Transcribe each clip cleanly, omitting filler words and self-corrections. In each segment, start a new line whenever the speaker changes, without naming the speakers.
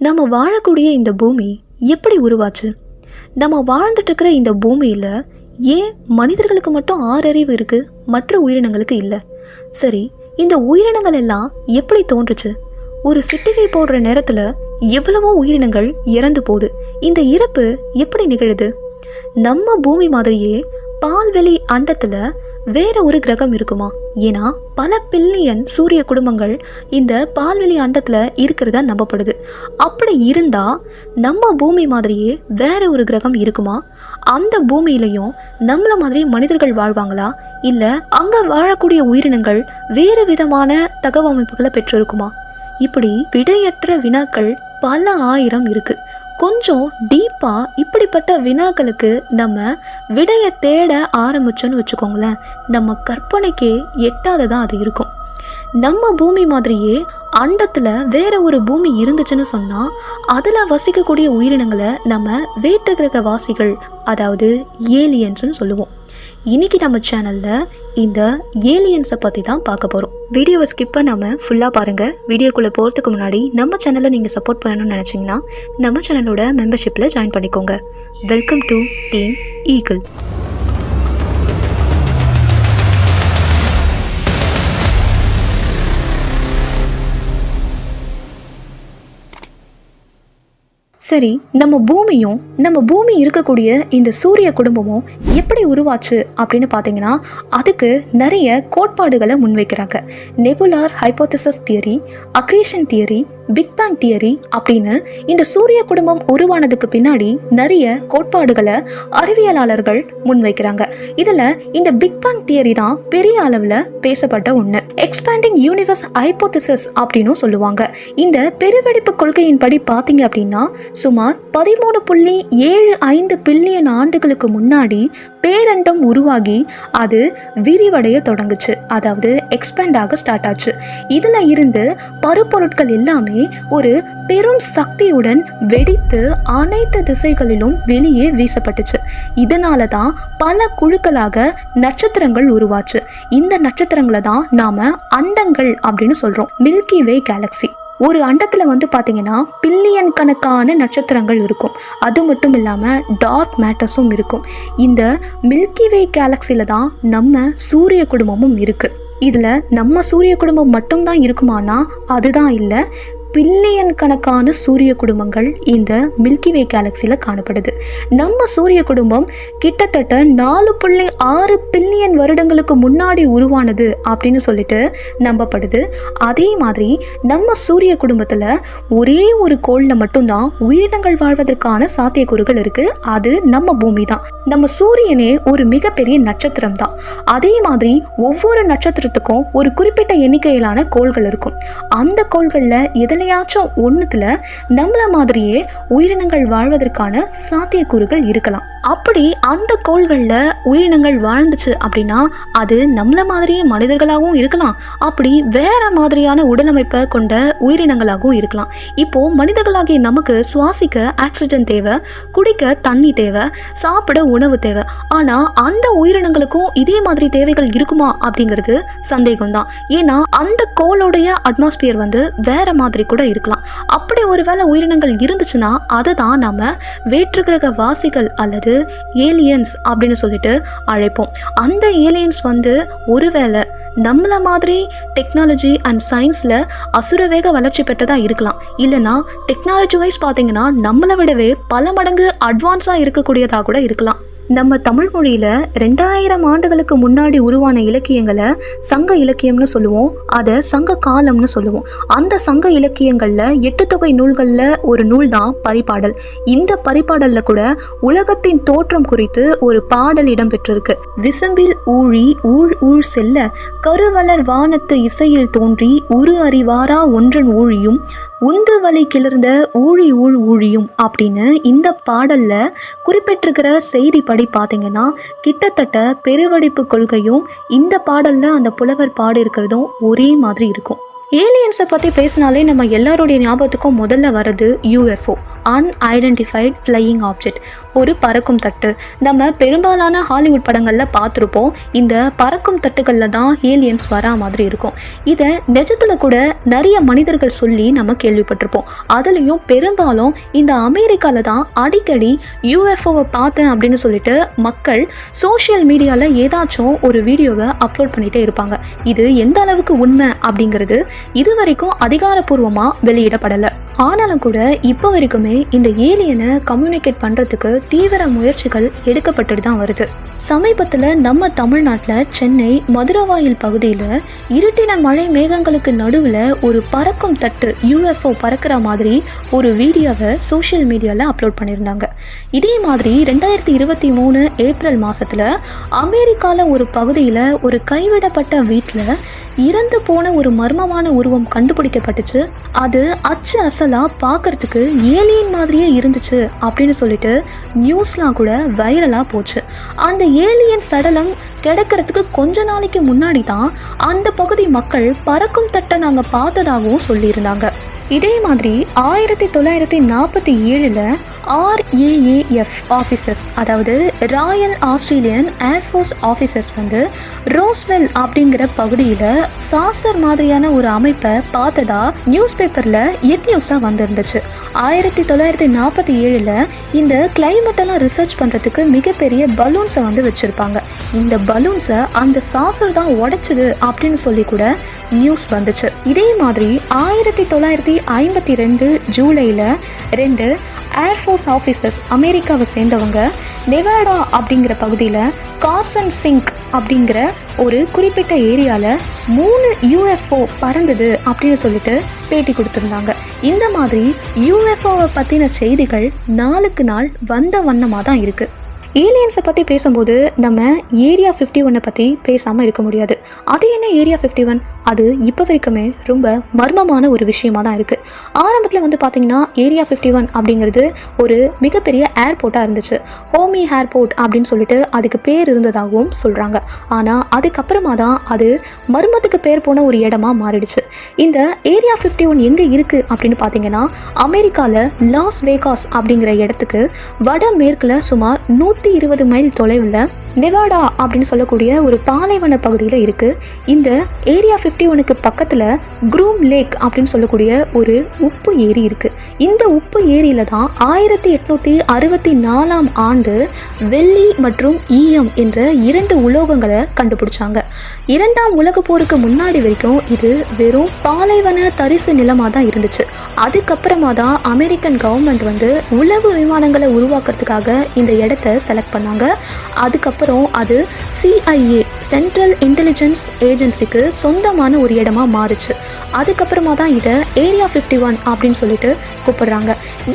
நம்ம வாழக்கூடிய இந்த பூமி எப்படி உருவாச்சு? நம்ம வாழ்ந்துட்டு இருக்கிற இந்த பூமியில் ஏன் மனிதர்களுக்கு மட்டும் 6 அறிவு இருக்குது, மற்ற உயிரினங்களுக்கு இல்லை? சரி, இந்த உயிரினங்கள் எல்லாம் எப்படி தோன்றுச்சு? ஒரு சிட்டிகை போடுற நேரத்தில் எவ்வளவோ உயிரினங்கள் இறந்து போகுது. இந்த இறப்பு எப்படி நிகழுது? நம்ம பூமி மாதிரியே பால்வெளி அண்டத்தில் வேற ஒரு கிரகம் இருக்குமா? ஏன்னா பல பில்லியன் சூரிய குடும்பங்கள் இந்த பால்வெளி அண்டத்தில் இருக்கிறதா நம்பப்படுது. அப்படி இருந்தால் நம்ம பூமி மாதிரியே வேற ஒரு கிரகம் இருக்குமா? அந்த பூமியிலையும் நம்மள மாதிரி மனிதர்கள் வாழ்வாங்களா? இல்லை அங்கே வாழக்கூடிய உயிரினங்கள் வேறு விதமான தகவமைப்புகளை பெற்றிருக்குமா? இப்படி விடையற்ற வினாக்கள் பல ஆயிரம் இருக்கு. கொஞ்சம் டீப்பாக இப்படிப்பட்ட வினாக்களுக்கு நம்ம விடையை தேட ஆரம்பிச்சோன்னு வச்சுக்கோங்களேன், நம்ம கற்பனைக்கே எட்டாததான் அது இருக்கும். நம்ம பூமி மாதிரியே அண்டத்தில் வேற ஒரு பூமி இருந்துச்சுன்னு சொன்னால் அதில் வசிக்கக்கூடிய உயிரினங்களை நம்ம வேற்று கிரக வாசிகள், அதாவது ஏலியன்ஸ்னு சொல்லுவோம். இன்னைக்கு நம்ம சேனலில் இந்த ஏலியன்ஸை பற்றி தான் பார்க்க போகிறோம். வீடியோவை ஸ்கிப் பண்ணாமல் ஃபுல்லாக பாருங்கள். வீடியோக்குள்ளே போகிறதுக்கு முன்னாடி நம்ம சேனலை நீங்கள் சப்போர்ட் பண்ணணும்னு நினச்சிங்கன்னா நம்ம சேனலோட மெம்பர்ஷிப்பில் ஜாயின் பண்ணிக்கோங்க. Welcome to team eagle. சரி, நம்ம பூமி இருக்கக்கூடிய இந்த சூரிய குடும்பமும் எப்படி உருவாச்சு அப்படின்னு பார்த்தீங்கன்னா அதுக்கு நிறைய கோட்பாடுகளை முன்வைக்கிறாங்க. Nebular hypothesis theory, accretion theory, big bang theory அப்படின்னு இந்த சூரிய குடும்பம் உருவானதுக்கு பின்னாடி நிறைய கோட்பாடுகளை அறிவியலாளர்கள் முன்வைக்கிறாங்க. இதில் இந்த பிக் பேங் தியரி தான் பெரிய அளவில் பேசப்பட்ட ஒன்று. எக்ஸ்பேண்டிங் யூனிவர்ஸ் ஹைப்போதசிஸ் அப்படின்னு சொல்லுவாங்க. இந்த பெருவெடிப்பு கொள்கையின் படி பார்த்தீங்க அப்படின்னா சுமார் 13.75 பில்லியன் ஆண்டுகளுக்கு முன்னாடி பேரண்டம் உருவாகி அது விரிவடைய தொடங்குச்சு, அதாவது எக்ஸ்பேண்ட் ஆக ஸ்டார்ட் ஆச்சு. இதுல இருந்து பருப்பொருட்கள் எல்லாமே ஒரு பெரும் சக்தியுடன் வெடித்து அனைத்து திசைகளிலும் வெளியே வீசப்பட்டுச்சு. இதனால தான் பல குழுக்களாக நட்சத்திரங்கள் உருவாச்சு. இந்த நட்சத்திரங்களை தான் நாம அண்டங்கள் அப்படின்னு சொல்றோம். மில்கி வே கேலக்சி. ஒரு அண்டத்தில் பார்த்தீங்கன்னா பில்லியன் கணக்கான நட்சத்திரங்கள் இருக்கும். அது மட்டும் இல்லாமல் டார்க் மேட்டர்ஸும் இருக்கும். இந்த மில்கி வே கேலக்சியில் தான் நம்ம சூரிய குடும்பமும் இருக்குது. இதில் நம்ம சூரிய குடும்பம் மட்டும்தான் இருக்குமானா அதுதான் இல்லை. பில்லியன் கணக்கான சூரிய குடும்பங்கள் இந்த மில்கி வே கேலக்சியில் காணப்படுது. நம்ம சூரிய குடும்பம் கிட்டத்தட்ட 4.6 பில்லியன் வருடங்களுக்கு முன்னாடி உருவானது அப்படின்னு சொல்லிட்டு நம்பப்படுது. அதே மாதிரி நம்ம சூரிய குடும்பத்தில் ஒரே ஒரு கோளில் மட்டும்தான் உயிரினங்கள் வாழ்வதற்கான சாத்தியக்கூறுகள் இருக்கு. அது நம்ம பூமி தான். நம்ம சூரியனே ஒரு மிகப்பெரிய நட்சத்திரம் தான். அதே மாதிரி ஒவ்வொரு நட்சத்திரத்துக்கும் ஒரு குறிப்பிட்ட எண்ணிக்கையிலான கோள்கள் இருக்கும். அந்த கோள்களில் ஒண்ணுத்துல நம்மள மாதிரியே உயிரினங்கள் வாழ்வதற்கான சாத்தியக்கூறுகள் இருக்கலாம். அப்படி அந்த கோள்கள்ல உயிரினங்கள் வாழ்ந்துச்சு அப்படின்னா அது நம்மள மாதிரியே மனிதர்களாகவும் இருக்கலாம், அப்படி வேற மாதிரியான உடலமைப்பை கொண்ட உயிரினங்களாகவும் இருக்கலாம். இப்போ மனிதர்களாகிய நமக்கு சுவாசிக்க ஆக்சிஜன் தேவை, குடிக்க தண்ணி தேவை, சாப்பிட உணவு தேவை. ஆனா அந்த உயிரினங்களுக்கும் இதே மாதிரி தேவைகள் இருக்குமா அப்படிங்கிறது சந்தேகம்தான். ஏன்னா அந்த கோளுடைய அட்மாஸ்பியர் வேற மாதிரி கூட இருக்கலாம். அப்படி ஒருவேளை உயிரினங்கள் இருந்துச்சுன்னா அதை தான் நாம வேற்று கிரக வாசிகள் அல்லது ஏலியன்ஸ் அப்படின்னு சொல்லிட்டு அழைப்போம். அந்த ஏலியன்ஸ் ஒருவேளை நம்மள மாதிரி டெக்னாலஜி அண்ட் சயின்ஸில் அசுரவேக வளர்ச்சி பெற்றதா இருக்கலாம். இல்லைனா டெக்னாலஜி வைஸ் பார்த்தீங்கன்னா நம்மளை விடவே பல மடங்கு அட்வான்ஸாக இருக்கக்கூடியதாக கூட இருக்கலாம். நம்ம தமிழ் மொழியில் 2000 ஆண்டுகளுக்கு முன்னாடி உருவான இலக்கியங்களை சங்க இலக்கியம்னு சொல்லுவோம். அதை சங்க காலம்னு சொல்லுவோம். அந்த சங்க இலக்கியங்களில் 8 தொகை நூல்களில் ஒரு நூல் தான் பரிபாடல். இந்த பரிபாடலில் கூட உலகத்தின் தோற்றம் குறித்து ஒரு பாடல் இடம்பெற்றிருக்கு. விசும்பில் ஊழி ஊழ் ஊழ் செல்ல கருவலர் வானத்து இசையில் தோன்றி உரு அறிவாரா ஒன்றன் ஊழியும் உந்து வலை கிளர்ந்த ஊழி ஊழ் ஊழியும் அப்படின்னு இந்த பாடல்ல குறிப்பிட்டிருக்கிற செய்தி படி பார்த்தீங்கன்னா கிட்டத்தட்ட பெருவெடிப்பு கொள்கையும் இந்த பாடல்ல அந்த புலவர் பாடி இருக்கிறதும் ஒரே மாதிரி இருக்கும். ஏலியன்ஸை பற்றி பேசினாலே நம்ம எல்லாருடைய ஞாபகத்துக்கும் முதல்ல வர்றது UFO, அன்ஐடென்டிஃபைட் ஃப்ளையிங் ஆப்ஜெக்ட், ஒரு பறக்கும் தட்டு. நம்ம பெரும்பாலான ஹாலிவுட் படங்களில் பார்த்துருப்போம், இந்த பறக்கும் தட்டுகளில் தான் ஏலியன்ஸ் வரா மாதிரி இருக்கும். இதை நிஜத்தில் கூட நிறைய மனிதர்கள் சொல்லி நம்ம கேள்விப்பட்டிருப்போம். அதுலேயும் பெரும்பாலும் இந்த அமெரிக்காவில் தான் அடிக்கடி யூஎஃப்ஓவை பார்த்தேன் அப்படின்னு சொல்லிட்டு மக்கள் சோஷியல் மீடியாவில் ஏதாச்சும் ஒரு வீடியோவை அப்லோட் பண்ணிகிட்டே இருப்பாங்க. இது எந்த அளவுக்கு உண்மை அப்படிங்கிறது இது வரைக்கும் அதிகாரப்பூர்வமாக வெளியிடப்படலை. ஆனாலும் கூட இப்போ வரைக்குமே இந்த ஏலியனை கம்யூனிகேட் பண்ணுறதுக்கு தீவிர முயற்சிகள் எடுக்கப்பட்டுட்டு தான் வருது. சமீபத்தில் நம்ம தமிழ்நாட்டில் சென்னை மதுரவாயில் பகுதியில் இருட்டின மழை மேகங்களுக்கு நடுவில் ஒரு பறக்கும் தட்டு யூஎஃப்ஓ பறக்கிற மாதிரி ஒரு வீடியோவை சோஷியல் மீடியாவில் அப்லோட் பண்ணியிருந்தாங்க. இதே மாதிரி 2023 ஏப்ரல் மாதத்தில் அமெரிக்காவில் ஒரு பகுதியில் ஒரு கைவிடப்பட்ட வீட்டில் இறந்து போன ஒரு மர்மமான உருவம் கண்டுபிடிக்கப்பட்டுச்சு. அது அச்சு அசலாக பார்க்கறதுக்கு ஏலியன் மாதிரியே இருந்துச்சு அப்படின்னு சொல்லிட்டு நியூஸ்லாம் கூட வைரலாக போச்சு. அந்த ஏலியன் சடலம் கிடைக்கிறதுக்கு கொஞ்ச நாளைக்கு முன்னாடி தான் அந்த பகுதி மக்கள் பறக்கும் தட்டை நாங்கள் பார்த்ததாகவும் சொல்லியிருந்தாங்க. இதே மாதிரி 1947 RAAF ஆஃபீஸர்ஸ், அதாவது Royal Australian air force officers Roswell அப்படிங்கிற பகுதியில் சாசர் மாதிரியான ஒரு அமைப்பை பார்த்ததா நியூஸ் பேப்பரில் நியூஸாக வந்திருந்துச்சு. 1947 இந்த கிளைமேட்டெல்லாம் ரிசர்ச் பண்ணுறதுக்கு மிகப்பெரிய பலூன்ஸை வச்சுருப்பாங்க. இந்த பலூன்ஸை அந்த சாசர் தான் உடைச்சிது அப்படின்னு சொல்லி கூட நியூஸ் வந்துச்சு. இதே மாதிரி 1952 ஜூலையில் 2 ஏர்ஃபோர்ஸ் ஆஃபீஸர்ஸ் அமெரிக்காவை சேர்ந்தவங்க நெவாடா அப்படிங்கிற பகுதியில் கார்சன் சிங்க் அப்படிங்கிற ஒரு குறிப்பிட்ட ஏரியாவில் 3 யூஎஃப்ஓ பறந்தது அப்படின்னு சொல்லிட்டு பேட்டி கொடுத்துருந்தாங்க. இந்த மாதிரி யூஎஃப்ஓவை பற்றின செய்திகள் நாளுக்கு நாள் வந்த வண்ணமாக தான் இருக்குது. ஏலியன்ஸை பற்றி பேசும்போது நம்ம ஏரியா 51 பற்றி பேசாமல் இருக்க முடியாது. அது என்ன ஏரியா 51? அது இப்போ வரைக்குமே ரொம்ப மர்மமான ஒரு விஷயமாக தான் இருக்குது. ஆரம்பத்தில் பார்த்தீங்கன்னா ஏரியா 51 அப்படிங்கிறது ஒரு மிகப்பெரிய ஏர்போர்ட்டாக இருந்துச்சு. ஹோமி ஏர்போர்ட் அப்படின்னு சொல்லிட்டு அதுக்கு பேர் இருந்ததாகவும் சொல்கிறாங்க. ஆனால் அதுக்கப்புறமா தான் அது மர்மத்துக்கு பேர் போன ஒரு இடமா மாறிடுச்சு. இந்த ஏரியா 51 எங்கே இருக்குது அப்படின்னு பார்த்தீங்கன்னா அமெரிக்காவில் லாஸ் வேகாஸ் அப்படிங்கிற இடத்துக்கு வடமேற்கில் சுமார் 120 மைல் தொலைவில் நெவாடா அப்படின்னு சொல்லக்கூடிய ஒரு பாலைவன பகுதியில் இருக்குது. இந்த ஏரியா 51க்கு பக்கத்தில் க்ரூம் லேக் அப்படின்னு சொல்லக்கூடிய ஒரு உப்பு ஏரி இருக்குது. இந்த உப்பு ஏரியில் தான் 1864 ஆண்டு வெள்ளி மற்றும் ஈயம் என்ற 2 உலோகங்களை கண்டுபிடிச்சாங்க. 2ஆம் உலக போருக்கு முன்னாடி வரைக்கும் இது வெறும் பாலைவன தரிசு நிலமாக தான் இருந்துச்சு. அதுக்கப்புறமா தான் அமெரிக்கன் கவர்மெண்ட் உளவு விமானங்களை உருவாக்குறதுக்காக இந்த இடத்த செலக்ட் பண்ணாங்க. அதுக்கப்புறம் அது CIA சென்ட்ரல் இன்டெலிஜென்ஸ் ஏஜென்சிக்கு சொந்தமான ஒரு இடமா மாறுச்சு. அதுக்கப்புறமா தான் இதை ஏரியா 51 அப்படின்னு சொல்லிட்டு கூப்பிடுறாங்க.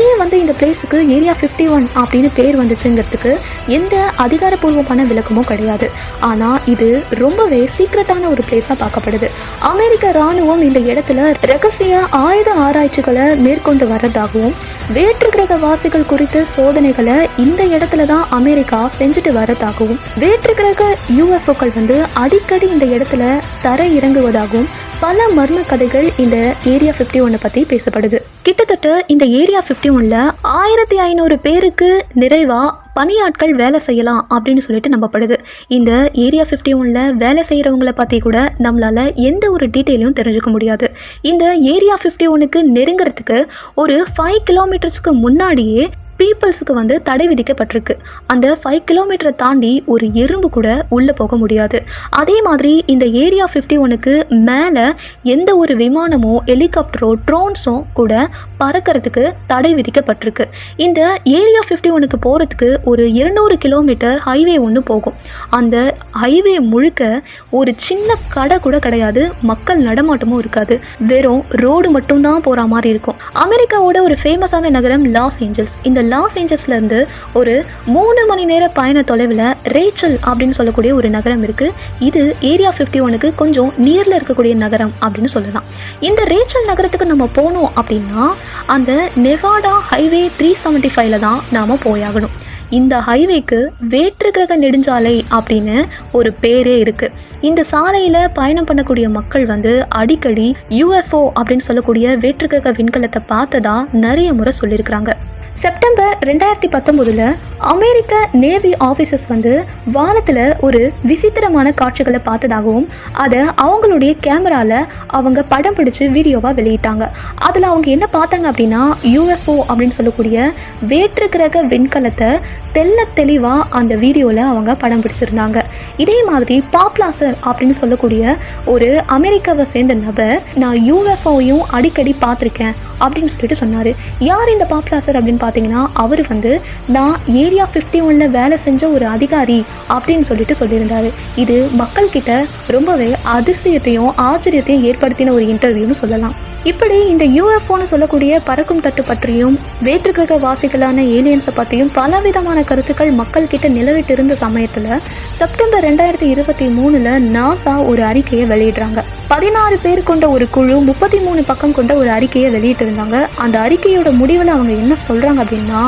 ஏன் இந்த பிளேஸுக்கு ஏரியா 51 அப்படின்னு பேர் வந்துச்சுங்கிறதுக்கு எந்த அதிகாரப்பூர்வமான விளக்கமும் கிடையாது. ஆனால் இது ரொம்பவே சீக்ரெட்டான ஒரு பிளேஸாக பார்க்கப்படுது. அமெரிக்க இராணுவம் இந்த இடத்துல ரகசிய ஆயுத ஆராய்ச்சிகளை மேற்கொண்டு வர்றதாகவும் வேற்று கிரக வாசிகள் குறித்த சோதனைகளை இந்த இடத்துல தான் அமெரிக்கா செஞ்சுட்டு வர்றதாகவும் வேற்று கிரக யூஎஃப்ஓக்கள் அடிக்கடி இந்த இடத்துல தரை இறங்குவதாகவும் பல மர்ம கதைகள் இந்த ஏரியா 51 பற்றி பேசப்படுது. கிட்டத்தட்ட இந்த ஏரியா 51ல் 1500 பேருக்கு நிறைவாக பணியாட்கள் வேலை செய்யலாம் அப்படின்னு சொல்லிட்டு நம்பப்படுது. இந்த ஏரியா 51ல் வேலை செய்கிறவங்களை பற்றி கூட நம்மளால் எந்த ஒரு டீட்டெயிலையும் தெரிஞ்சுக்க முடியாது. இந்த ஏரியா 51க்கு நெருங்கிறதுக்கு ஒரு 5 கிலோமீட்டர்ஸ்க்கு முன்னாடியே பீப்புள்ஸுக்கு தடை விதிக்கப்பட்டிருக்கு. அந்த 5 கிலோமீட்டரை தாண்டி ஒரு எறும்பு கூட உள்ளே போக முடியாது. அதே மாதிரி இந்த ஏரியா 51க்கு மேலே எந்த ஒரு விமானமோ ஹெலிகாப்டரோ ட்ரோன்ஸோ கூட பறக்கிறதுக்கு தடை விதிக்கப்பட்டிருக்கு. இந்த ஏரியா 51க்கு போகிறதுக்கு ஒரு 200 கிலோமீட்டர் ஹைவே ஒன்று போகும். அந்த ஹைவே முழுக்க ஒரு சின்ன கடை கூட கிடையாது, மக்கள் நடமாட்டமும் இருக்காது, வெறும் ரோடு மட்டும்தான் போகிற மாதிரி இருக்கும். அமெரிக்காவோட ஒரு ஃபேமஸான நகரம் லாஸ் ஏஞ்சல்ஸ். இந்த லாஸ் ஏஞ்சல்ஸ்லேருந்து ஒரு 3 மணி நேர பயண தொலைவில் ரேச்சல் அப்படின்னு சொல்லக்கூடிய ஒரு நகரம் இருக்குது. இது ஏரியா 51க்கு கொஞ்சம் நியரில் இருக்கக்கூடிய நகரம் அப்படின்னு சொல்லலாம். இந்த ரேச்சல் நகரத்துக்கு நம்ம போனோம் அப்படின்னா அந்த நெவாடா ஹைவே 375 தான் நாம் போயாகணும். இந்த ஹைவேக்கு வேற்று கிரக நெடுஞ்சாலை அப்படின்னு ஒரு பேரே இருக்குது. இந்த சாலையில் பயணம் பண்ணக்கூடிய மக்கள் அடிக்கடி UFO அப்படின்னு சொல்லக்கூடிய வேற்று கிரக விண்கலத்தை பார்த்ததா நிறைய முறை சொல்லியிருக்கிறாங்க. செப்டம்பர் 2019 அமெரிக்க நேவி ஆஃபீஸர்ஸ் வந்து வானத்தில் ஒரு விசித்திரமான காட்சிகளை பார்த்ததாகவும் அதை அவங்களுடைய கேமராவில் அவங்க படம் பிடிச்சு வீடியோவாக வெளியிட்டாங்க. அதில் அவங்க என்ன பார்த்தாங்க அப்படின்னா UFO அப்படின்னு சொல்லக்கூடிய வேற்று கிரக விண்கலத்தை தெளிவாக அந்த வீடியோவில் அவங்க படம் பிடிச்சிருந்தாங்க. இதே மாதிரி பாப்லாசர் அப்படின்னு சொல்லக்கூடிய ஒரு அமெரிக்காவை சேர்ந்த நபர் நான் UFOவையும் அடிக்கடி பார்த்துருக்கேன் அப்படின்னு சொல்லிட்டு சொன்னார். யார் இந்த பாப்லாசர் அப்படின்னு பார்த்தீங்கன்னா அவர் வந்து நான் ஏரியா 51 வேலை செஞ்ச ஒரு அதிகாரி அப்படின்னு சொல்லிட்டு சொல்லியிருந்தாரு. இது மக்கள் கிட்ட ரொம்பவே அதிசயத்தையும் ஆச்சரியத்தையும் ஏற்படுத்தின ஒரு இன்டர்வியூன்னு சொல்லலாம். இப்படி இந்த UFOன்னு சொல்லக்கூடிய பறக்கும் தட்டு பற்றியும் வேற்றுக்கிரக வாசிகளான ஏலியன்ஸை பற்றியும் பலவிதமான கருத்துக்கள் மக்கள் கிட்ட நிலவிட்டு இருந்த சமயத்தில் செப்டம்பர் 2023 நாசா ஒரு அறிக்கையை வெளியிடுறாங்க. 16 பேர் கொண்ட ஒரு குழு 33 பக்கம் கொண்ட ஒரு அறிக்கையை வெளியிட்டு இருந்தாங்க. அந்த அறிக்கையோட முடிவில் அவங்க என்ன சொல்கிறாங்க அப்படின்னா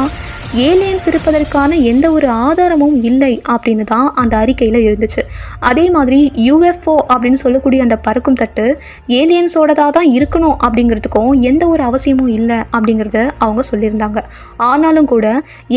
ஏலியன்ஸ் இருப்பதற்கான எந்த ஒரு ஆதாரமும் இல்லை அப்படின்னு தான் அந்த அறிக்கையில் இருந்துச்சு. அதே மாதிரி UFO அப்படின்னு சொல்லக்கூடிய அந்த பறக்கும் தட்டு ஏலியன்ஸோடதாக தான் இருக்கணும் அப்படிங்கிறதுக்கும் எந்த ஒரு அவசியமும் இல்லை அப்படிங்கிறத அவங்க சொல்லியிருந்தாங்க. ஆனாலும் கூட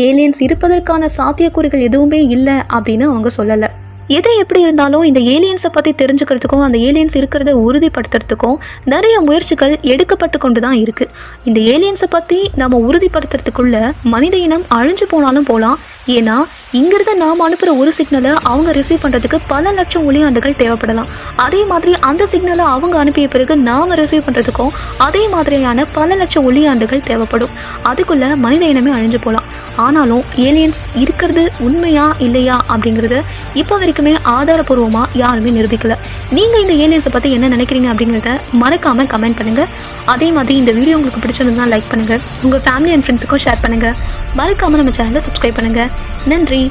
ஏலியன்ஸ் இருப்பதற்கான சாத்தியக்கூறுகள் எதுவுமே இல்லை அப்படின்னு அவங்க சொல்லலை. எது எப்படி இருந்தாலும் இந்த ஏலியன்ஸை பற்றி தெரிஞ்சுக்கிறதுக்கும் அந்த ஏலியன்ஸ் இருக்கிறத உறுதிப்படுத்துறதுக்கும் நிறைய முயற்சிகள் எடுக்கப்பட்டு கொண்டு தான் இருக்குது. இந்த ஏலியன்ஸை பற்றி நம்ம உறுதிப்படுத்துறதுக்குள்ள மனித இனம் அழிஞ்சு போனாலும் போகலாம். ஏன்னா இங்கிருந்து நாம் அனுப்புகிற ஒரு சிக்னலை அவங்க ரிசீவ் பண்ணுறதுக்கு பல லட்சம் ஒளியாண்டுகள் தேவைப்படலாம். அதே மாதிரி அந்த சிக்னலை அவங்க அனுப்பிய பிறகு நாம் ரிசீவ் பண்ணுறதுக்கும் அதே மாதிரியான பல லட்சம் ஒளியாண்டுகள் தேவைப்படும். அதுக்குள்ளே மனித இனமே அழிஞ்சு போகலாம். ஆனாலும் ஏலியன்ஸ் இருக்கிறது உண்மையா இல்லையா அப்படிங்கிறது இப்போ வரைக்கும் ஆதாரபூர்வமாக யாருமே நிரூபிக்கல. நீங்கள் இந்த ஏலியன்ஸை பற்றி என்ன நினைக்கிறீங்க அப்படிங்கிறத மறக்காமல் கமெண்ட் பண்ணுங்கள். அதே மாதிரி இந்த வீடியோ உங்களுக்கு பிடிச்சிருந்ததுன்னா லைக் பண்ணுங்கள், உங்கள் ஃபேமிலி அண்ட் ஃப்ரெண்ட்ஸுக்கும் ஷேர் பண்ணுங்கள். மறக்காமல் நம்ம சேனலை சப்ஸ்கிரைப் பண்ணுங்கள். நன்றி.